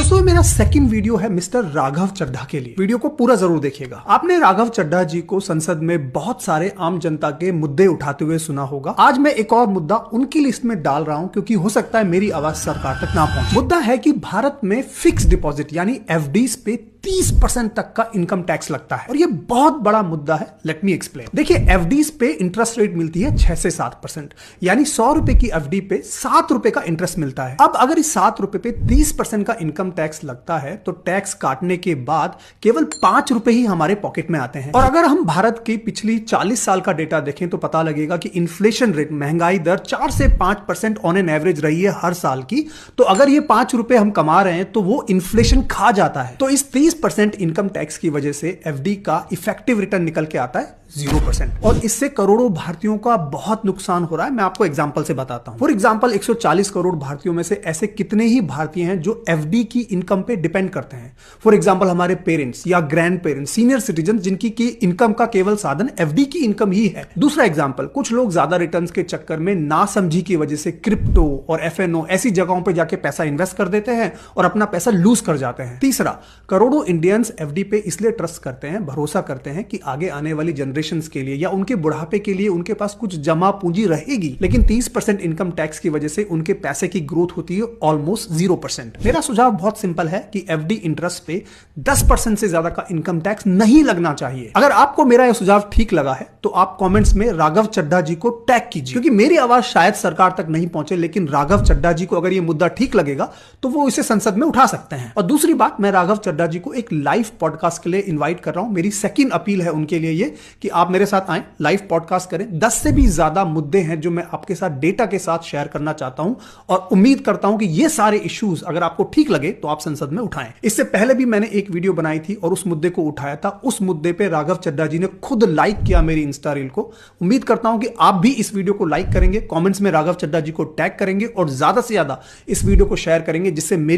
दोस्तों मेरा second video है मिस्टर राघव चड्ढा के लिए। वीडियो को पूरा जरूर देखिएगा। आपने राघव चड्ढा जी को संसद में बहुत सारे आम जनता के मुद्दे उठाते हुए सुना होगा। आज मैं एक और मुद्दा उनकी लिस्ट में डाल रहा हूं क्योंकि हो सकता है मेरी आवाज सरकार तक ना पहुंचे। मुद्दा है कि भारत में फिक्स डिपॉजिट यानी एफडीज पे 30% तक का इनकम टैक्स लगता है और ये बहुत बड़ा मुद्दा है। Let me explain. देखिए, एफडीज पे इंटरेस्ट रेट मिलती है 6 से 7%, यानी 100 रुपए की एफडी पे 7 रुपए का इंटरेस्ट मिलता है। अब अगर इस 7 रुपए पे 30% का इनकम टैक्स लगता है तो टैक्स काटने के बाद केवल 5 रुपए ही हमारे पॉकेट में आते हैं। और अगर हम भारत की पिछली 40 साल का डेटा देखें तो पता लगेगा कि इन्फ्लेशन रेट, महंगाई दर 4 से 5% ऑन एन एवरेज रही है हर साल की। तो अगर ये 5 रुपए हम कमा रहे हैं तो वो इन्फ्लेशन खा जाता है। तो इस 30% इनकम टैक्स की वजह से एफडी का इफेक्टिव रिटर्न निकल के आता है 0%। और इससे करोड़ों भारतीयों का बहुत नुकसान हो रहा है। मैं आपको एग्जांपल से बताता हूं। फॉर एग्जांपल 140 करोड़ भारतीयों में से ऐसे कितने ही भारतीय हैं जो एफडी की इनकम पे डिपेंड करते हैं। फॉर एग्जांपल हमारे पेरेंट्स या ग्रैंड पेरेंट्स, सीनियर सिटीजन जिनकी की इनकम का केवल साधन एफडी की इनकम ही है। दूसरा एग्जांपल, कुछ लोग ज्यादा रिटर्न्स के चक्कर में नासमझी की वजह से क्रिप्टो और एफएनओ ऐसी जगहों पर जाके पैसा इन्वेस्ट कर देते हैं और अपना पैसा लूज कर जाते हैं। तीसरा, करोड़ों इंडियंस एफडी पे इसलिए ट्रस्ट करते हैं, भरोसा करते हैं कि आगे आने वाली जनरेशंस के लिए या उनके बुढ़ापे के लिए उनके पास कुछ जमा पूंजी रहेगी। लेकिन 30% इनकम टैक्स की वजह से उनके पैसे की ग्रोथ होती है ऑलमोस्ट 0%। मेरा सुझाव बहुत सिंपल है कि एफडी इंटरेस्ट पे 10% से ज्यादा का इनकम टैक्स नहीं लगना चाहिए। अगर आपको मेरा यह सुझाव ठीक लगा है तो आप कमेंट्स में राघव चड्ढा जी को टैग कीजिए, क्योंकि मेरी आवाज शायद सरकार तक नहीं पहुंचे, लेकिन राघव चड्ढा जी को अगर यह मुद्दा ठीक लगेगा तो वो इसे संसद में उठा सकते हैं। और दूसरी बात, मैं राघव चड्ढा जी को एक लाइव पॉडकास्ट के लिए इन्वाइट कर रहा हूं। मेरी सेकंड अपील है उनके लिए ये कि आप मेरे साथ आए, लाइव पॉडकास्ट करें। 10 से भी ज्यादा मुद्दे हैं जो मैं आपके साथ डेटा के साथ शेयर करना चाहता हूं और उम्मीद करता हूं कि ये सारे इश्यूज अगर आपको ठीक लगे तो आप संसद में उठाएं। इससे पहले भी मैंने एक वीडियो बनाई थी और उस मुद्दे को उठाया था। उस मुद्दे पे राघव चड्ढा जी ने खुद लाइक किया मेरी इंस्टा रील को। उम्मीद करता हूं कि आप भी इस वीडियो को लाइक करेंगे, कमेंट्स में राघव चड्ढा जी को टैग करेंगे और ज्यादा से ज्यादा इस वीडियो को शेयर करेंगे, जिससे मेरी